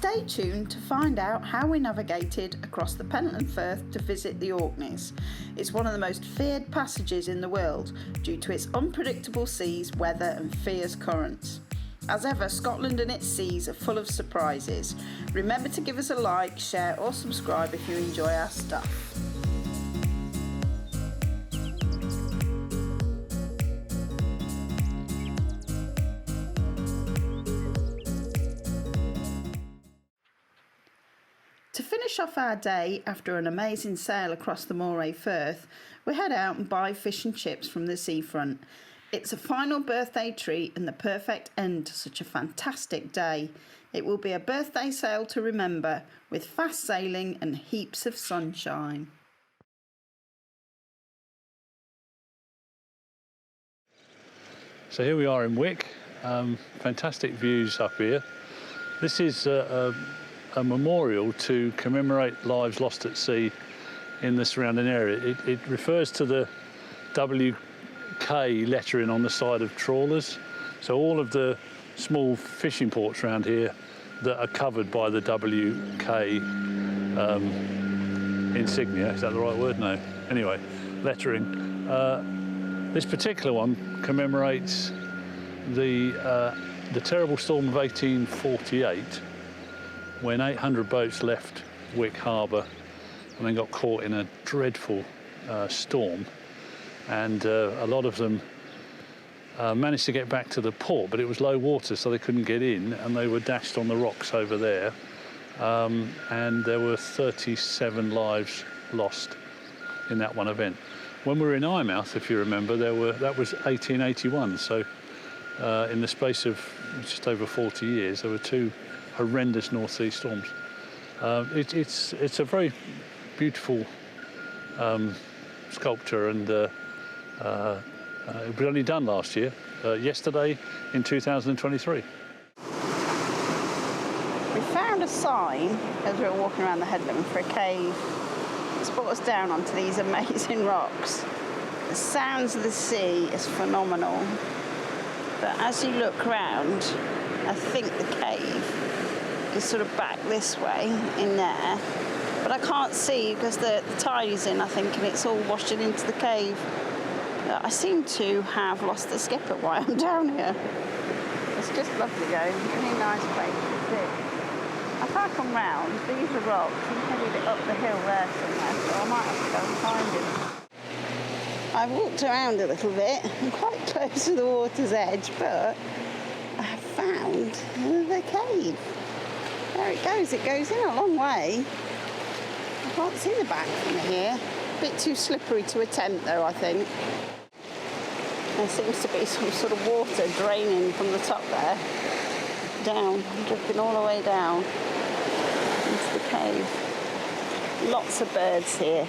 Stay tuned to find out how we navigated across the Pentland Firth to visit the Orkneys. It's one of the most feared passages in the world due to its unpredictable seas, weather and fierce currents. As ever, Scotland and its seas are full of surprises. Remember to give us a like, share or subscribe if you enjoy our stuff. To finish off our day after an amazing sail across the Moray Firth, we head out and buy fish and chips from the seafront. It's a final birthday treat and the perfect end to such a fantastic day. It will be a birthday sail to remember, with fast sailing and heaps of sunshine. So here we are in Wick, fantastic views up here. This is a memorial to commemorate lives lost at sea in the surrounding area. It refers to the WK lettering on the side of trawlers. So all of the small fishing ports around here that are covered by the WK insignia, is that the right word? No. Anyway, lettering. This particular one commemorates the terrible storm of 1848, when 800 boats left Wick Harbour and then got caught in a dreadful storm. And a lot of them managed to get back to the port, but it was low water, so they couldn't get in, and they were dashed on the rocks over there. And there were 37 lives lost in that one event. When we were in Eyemouth, if you remember, that was 1881, so in the space of just over 40 years, there were two horrendous North Sea storms. It's a very beautiful sculpture, and it was only done last year, yesterday in 2023. We found a sign as we were walking around the headland for a cave. It's brought us down onto these amazing rocks. The sounds of the sea is phenomenal, but as you look around, I think the cave is sort of back this way in there, but I can't see because the tide is in, I think, and it's all washing into the cave. But I seem to have lost the Scapa while I'm down here. It's just lovely though, really nice place to sit. If I come round, these are rocks, I'm headed up the hill there somewhere, so I might have to go and find him. I've walked around a little bit, I'm quite close to the water's edge, but I have found the cave. There it goes in a long way. I can't see the back from here. A bit too slippery to attempt though, I think. There seems to be some sort of water draining from the top there, down, dripping all the way down into the cave. Lots of birds here.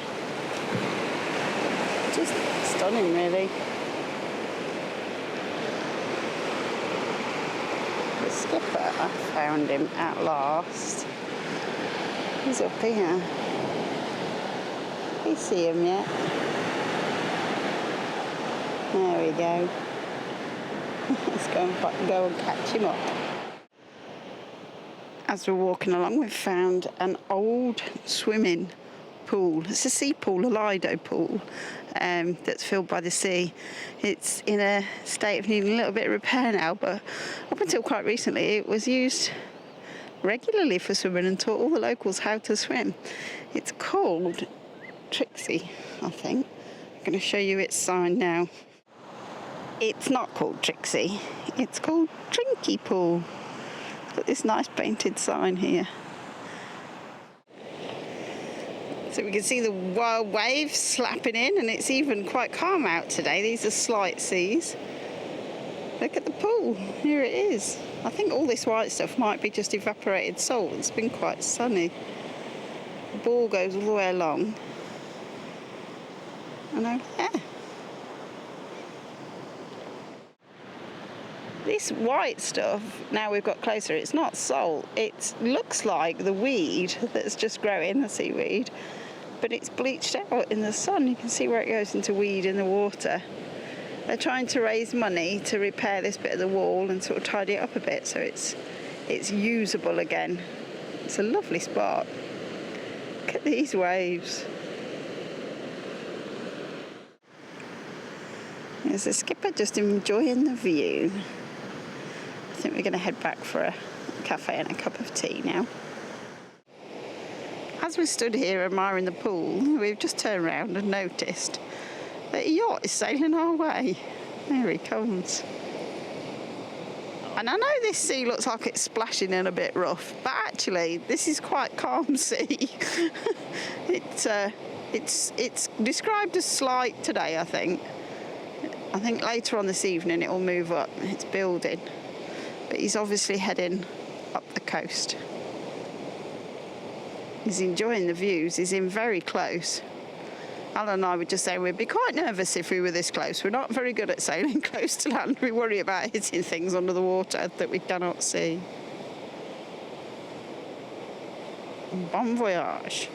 Just stunning, really. The skipper, I found him at last. He's up here. You see him yet? There we go. Let's go and catch him up. As we're walking along, we've found an old swimming pool. It's a sea pool, a Lido pool, that's filled by the sea. It's in a state of needing a little bit of repair now, but up until quite recently it was used regularly for swimming and taught all the locals how to swim. It's called Trixie, I think. I'm going to show you its sign now. It's not called Trixie, it's called Trinky Pool. Got this nice painted sign here. So we can see the wild waves slapping in, and it's even quite calm out today. These are slight seas. Look at the pool, here it is. I think all this white stuff might be just evaporated salt. It's been quite sunny. The ball goes all the way along. And over there. This white stuff, now we've got closer, it's not salt. It looks like the weed that's just growing, the seaweed, but it's bleached out in the sun. You can see where it goes into weed in the water. They're trying to raise money to repair this bit of the wall and sort of tidy it up a bit so it's usable again. It's a lovely spot. Look at these waves. There's a skipper just enjoying the view. I think we're going to head back for a cafe and a cup of tea now. As we stood here admiring the pool, we've just turned around and noticed that a yacht is sailing our way. There he comes. And I know this sea looks like it's splashing and a bit rough, but actually this is quite calm sea. It's described as slight today, I think. I think later on this evening it will move up. It's building. But he's obviously heading up the coast. He's enjoying the views. He's in very close. Alan and I were just saying we'd be quite nervous if we were this close. We're not very good at sailing close to land. We worry about hitting things under the water that we cannot see. Bon voyage.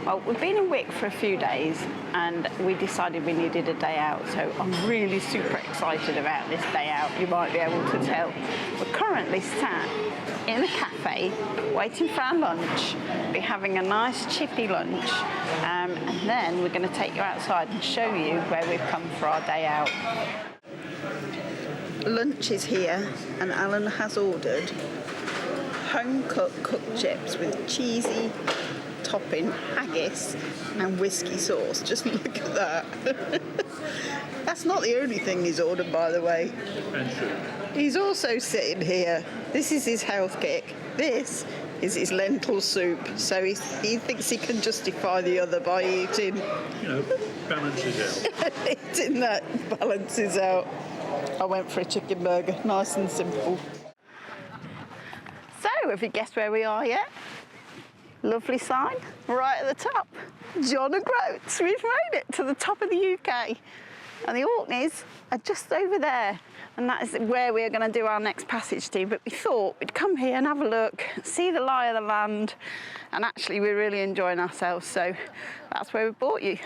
Well, we've been in Wick for a few days and we decided we needed a day out, so I'm really super excited about this day out, you might be able to tell. We're currently sat in a cafe waiting for our lunch. We're having a nice chippy lunch and then we're going to take you outside and show you where we've come for our day out. Lunch is here and Alan has ordered home-cooked cooked chips with cheesy topping, haggis and whiskey sauce. Just look at that. That's not the only thing he's ordered, by the way. He's also sitting here. This is his health kick. This is his lentil soup. So he thinks he can justify the other by eating. You know, balances out. Eating that balances out. I went for a chicken burger, nice and simple. So, have you guessed where we are yet? Lovely sign right at the top. John and Groats. We've made it to the top of the UK. And the Orkneys are just over there. And that is where we're going to do our next passage to. But we thought we'd come here and have a look, see the lie of the land. And actually we're really enjoying ourselves. So that's where we brought you.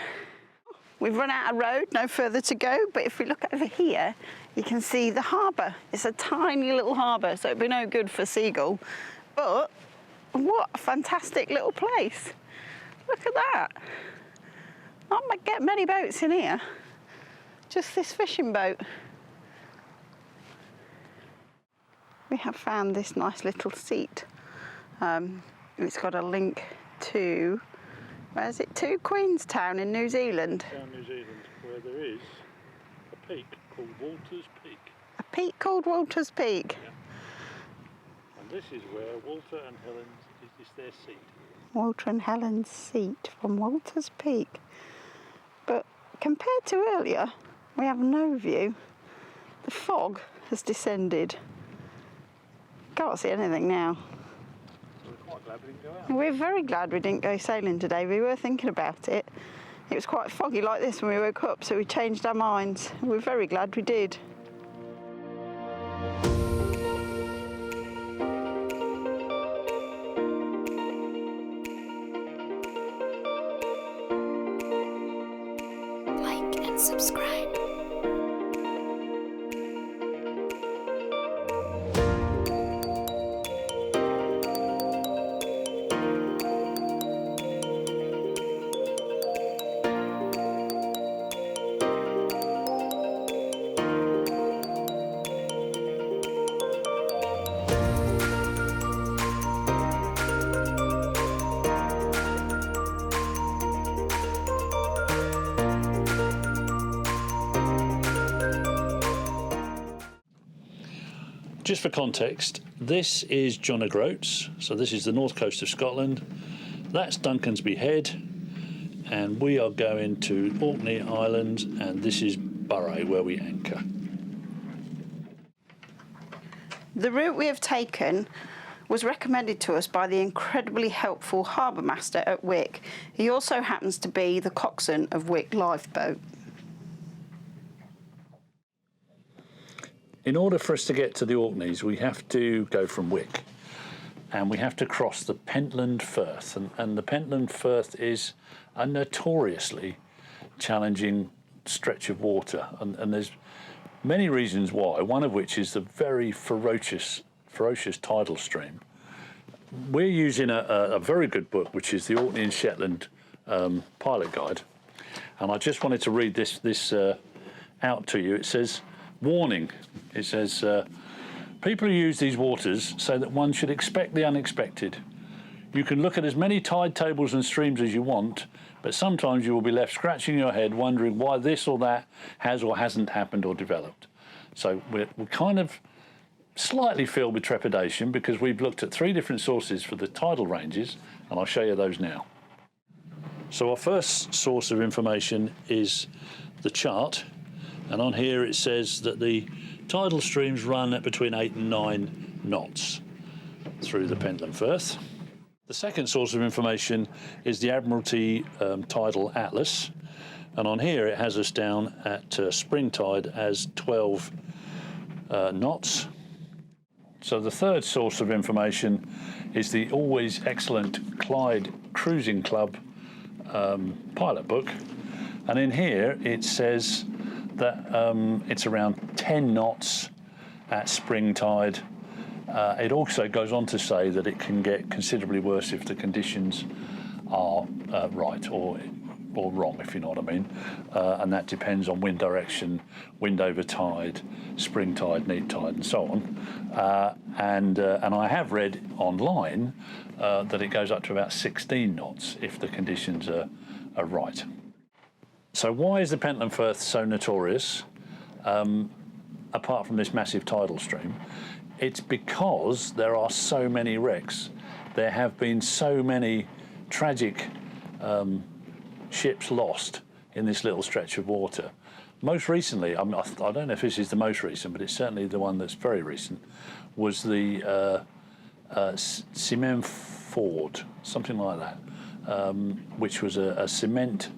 We've run out of road, no further to go. But if we look over here, you can see the harbour. It's a tiny little harbour, so it'd be no good for seagull. But what a fantastic little place. Look at that. Not get many boats in here. Just this fishing boat. We have found this nice little seat. It's got a link to, where is it, to Queenstown in New Zealand. Down New Zealand, where there is a peak called Walter's Peak. A peak called Walter's Peak. Yeah. And this is where Walter and Helen's is their seat. Walter and Helen's seat from Walter's Peak. But compared to earlier, we have no view. The fog has descended. Can't see anything now. We're quite glad we didn't go out. We're very glad we didn't go sailing today. We were thinking about it. It was quite foggy like this when we woke up, so we changed our minds. We're very glad we did. Like and subscribe. Just for context, this is John o' Groats, so this is the north coast of Scotland. That's Duncansby Head, and we are going to Orkney Island, and this is Burray, where we anchor. The route we have taken was recommended to us by the incredibly helpful harbour master at Wick. He also happens to be the coxswain of Wick Lifeboat. In order for us to get to the Orkneys, we have to go from Wick, and we have to cross the Pentland Firth, and the Pentland Firth is a notoriously challenging stretch of water, and there's many reasons why, one of which is the very ferocious ferocious tidal stream. We're using a very good book, which is the Orkney and Shetland Pilot Guide. And I just wanted to read this out to you. It says, warning. It says, people who use these waters say that one should expect the unexpected. You can look at as many tide tables and streams as you want, but sometimes you will be left scratching your head wondering why this or that has or hasn't happened or developed. So we're kind of slightly filled with trepidation because we've looked at 3 different sources for the tidal ranges, and I'll show you those now. So our first source of information is the chart, and on here it says that the tidal streams run at between 8 and 9 knots through the Pentland Firth. The second source of information is the Admiralty Tidal Atlas, and on here it has us down at spring tide as 12 knots. So the third source of information is the always excellent Clyde Cruising Club pilot book, and in here it says that it's around 10 knots at spring tide. It also goes on to say that it can get considerably worse if the conditions are right or wrong, if you know what I mean. And that depends on wind direction, wind over tide, spring tide, neap tide, and so on. And I have read online that it goes up to about 16 knots if the conditions are right. So why is the Pentland Firth so notorious, apart from this massive tidal stream? It's because there are so many wrecks. There have been so many tragic ships lost in this little stretch of water. Most recently, I don't know if this is the most recent, but it's certainly the one that's very recent, was the Cement Ford, something like that, which was a cement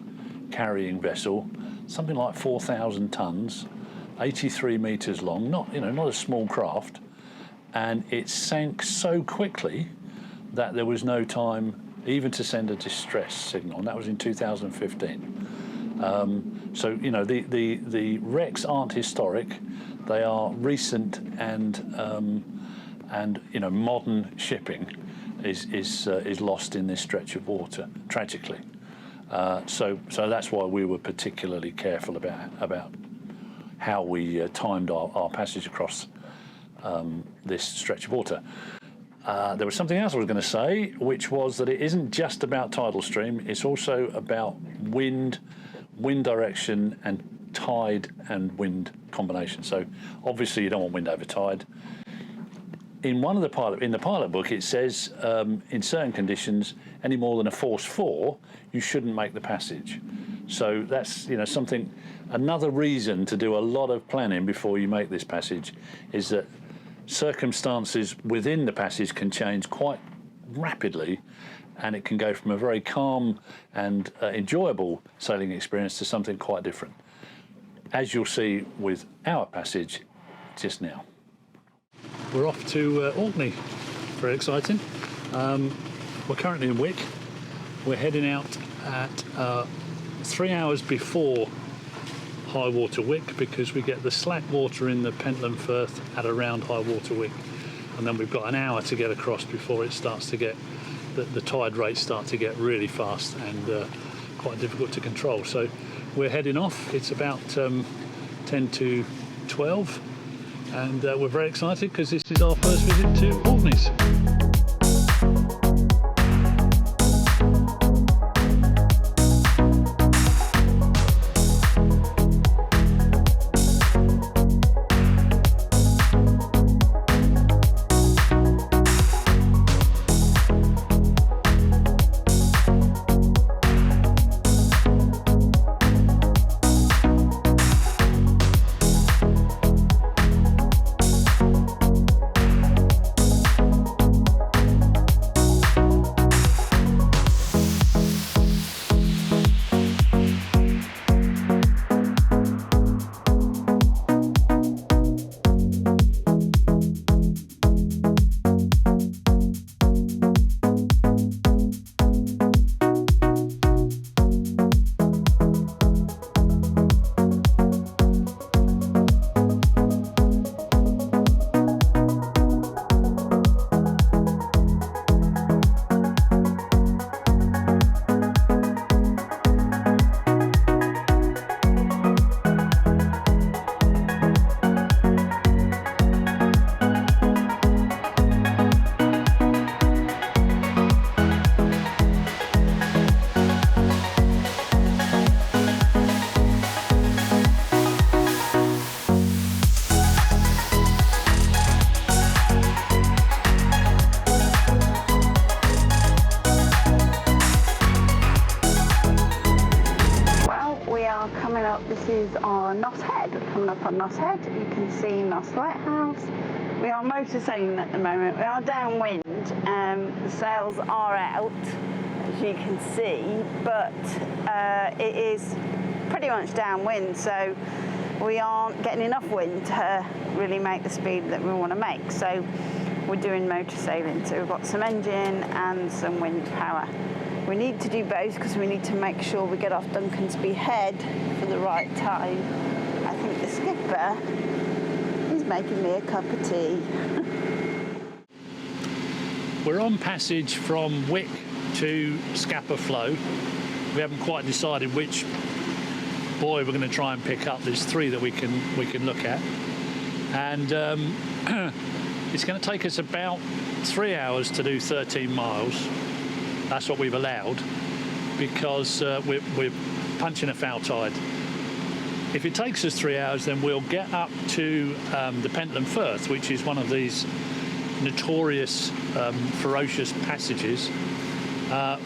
carrying vessel, something like 4,000 tons, 83 metres long, not a small craft. And it sank so quickly that there was no time even to send a distress signal, and that was in 2015. So the wrecks aren't historic; they are recent, and modern shipping is lost in this stretch of water tragically. So that's why we were particularly careful about how we timed our passage across this stretch of water. There was something else I was going to say, which was that it isn't just about tidal stream, it's also about wind direction, and tide and wind combination. So obviously you don't want wind over tide. In the pilot book it says in certain conditions any more than a force 4 you shouldn't make the passage. So that's another reason to do a lot of planning before you make this passage, is that circumstances within the passage can change quite rapidly, and it can go from a very calm and enjoyable sailing experience to something quite different, as you'll see with our passage just now. We're off to Orkney. Very exciting. We're currently in Wick. We're heading out at 3 hours before high water Wick, because we get the slack water in the Pentland Firth at around high water Wick, and then we've got an hour to get across before it starts to get the tide rates start to get really fast and quite difficult to control. So we're heading off. It's about 10 to 12, and we're very excited because this is our first visit to Orkney's. Noss Head. We're coming up on Noss Head. You can see Noss Lighthouse. We are motor sailing at the moment. We are downwind. The sails are out, as you can see, but it is pretty much downwind, so we aren't getting enough wind to really make the speed that we want to make. So we're doing motor sailing. So we've got some engine and some wind power. We need to do both because we need to make sure we get off Duncansby Head for the right time. I think the skipper is making me a cup of tea. We're on passage from Wick to Scapa Flow. We haven't quite decided which buoy we're going to try and pick up. There's three that we can look at, and it's going to take us about 3 hours to do 13 miles. That's what we've allowed because we're punching a foul tide. If it takes us 3 hours, then we'll get up to the Pentland Firth, which is one of these notorious ferocious passages.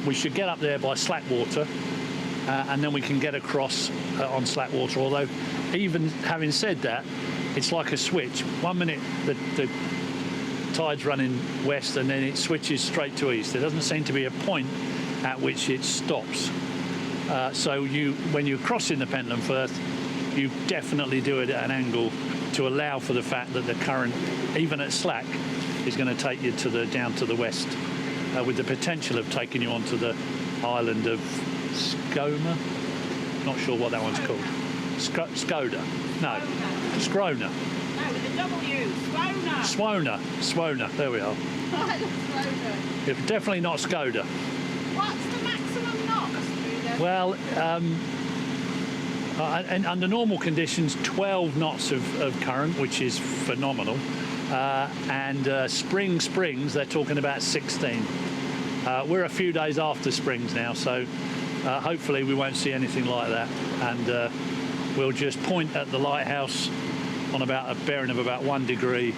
We should get up there by slack water, and then we can get across on slack water. Although, even having said that, it's like a switch. 1 minute the tide's running west, and then it switches straight to east. There doesn't seem to be a point at which it stops. So when you're crossing the Pentland Firth, you definitely do it at an angle to allow for the fact that the current, even at slack, is going to take you down to the west, with the potential of taking you onto the island of Scoma. Not sure what that one's called. Skoda. No. Scrona. No, with a W. Swona. Swona. There we are. Swona. It's definitely not Skoda. What's the maximum knots? Well, and under normal conditions, 12 knots of current, which is phenomenal. And springs, they're talking about 16. We're a few days after springs now, so hopefully we won't see anything like that. And we'll just point at the lighthouse on about a bearing of about 1 degree,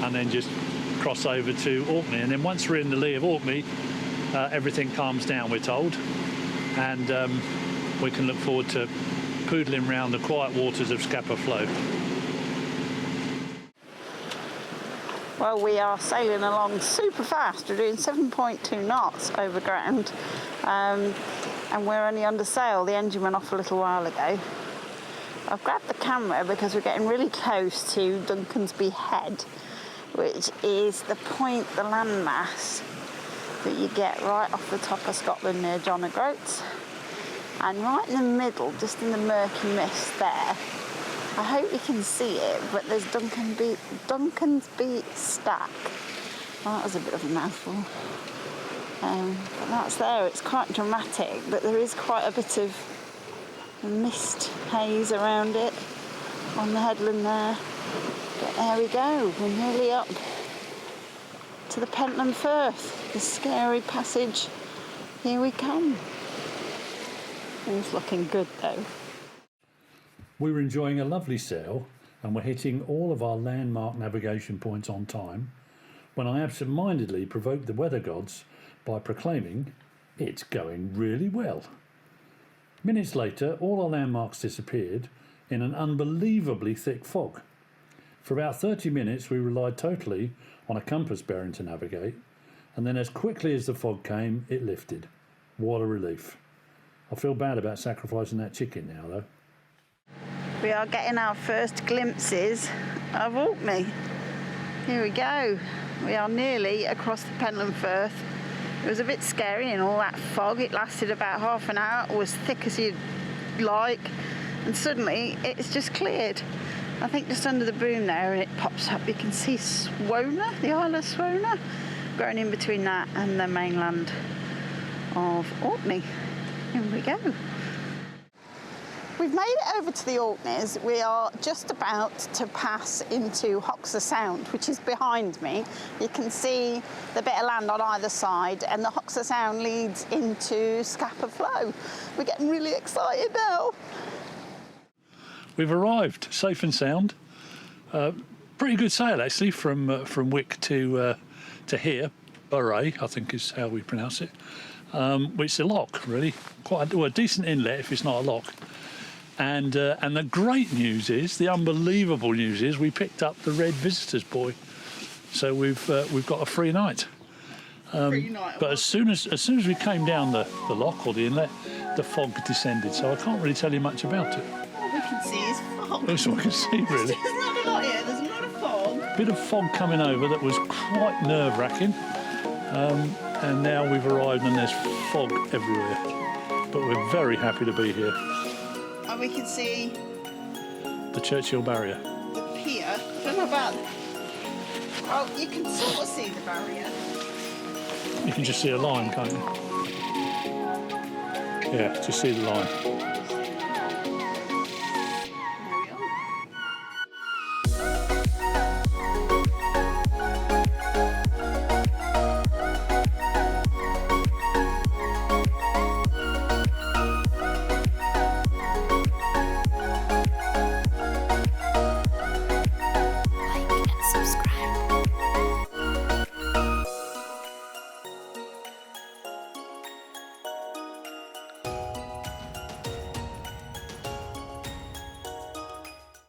and then just cross over to Orkney. And then once we're in the lee of Orkney, everything calms down, we're told, and we can look forward to poodling around the quiet waters of Scapa Flow. Well, we are sailing along super fast. We're doing 7.2 knots over ground, and we're only under sail. The engine went off a little while ago. I've grabbed the camera because we're getting really close to Duncansby Head, which is the point, the landmass that you get right off the top of Scotland near John of Groats. And right in the middle, just in the murky mist there, I hope you can see it, but there's Duncansby Stack. Well, that was a bit of a mouthful. But that's there. It's quite dramatic, but there is quite a bit of mist haze around it on the headland there. But there we go. We're nearly up to the Pentland Firth, the scary passage. Here we come. It's looking good though. We were enjoying a lovely sail and were hitting all of our landmark navigation points on time when I absent-mindedly provoked the weather gods by proclaiming, "It's going really well." Minutes later, all our landmarks disappeared in an unbelievably thick fog. For about 30 minutes, we relied totally on a compass bearing to navigate, and then as quickly as the fog came, it lifted. What a relief. I feel bad about sacrificing that chicken now, though. We are getting our first glimpses of Orkney. Here we go. We are nearly across the Pentland Firth. It was a bit scary in all that fog. It lasted about half an hour. It was thick as you'd like, and suddenly it's just cleared. I think just under the boom there, and it pops up, you can see Swona, the Isle of Swona, growing in between that and the mainland of Orkney. Here we go. We've made it over to the Orkneys. We are just about to pass into Hoxha Sound, which is behind me. You can see the bit of land on either side, and the Hoxha Sound leads into Scapa Flow. We're getting really excited now. We've arrived, safe and sound. Pretty good sail actually from Wick to here. Buray, I think is how we pronounce it. It's a lock, really. Quite a decent inlet if it's not a lock. And the great news is, the unbelievable news is, we picked up the red visitors buoy, so we've got a free night. Free night. But as soon as we came down the lock or the inlet, the fog descended. So I can't really tell you much about it. All we can see is fog. That's all I can see, really. There's not a lot here. There's a lot of fog. Bit of fog coming over that was quite nerve-wracking, and now we've arrived and there's fog everywhere. But we're very happy to be here. And we can see The Churchill Barrier. the pier. I don't know about. Well, you can sort of see the barrier. You can just see a line, can't you? Yeah, just see the line.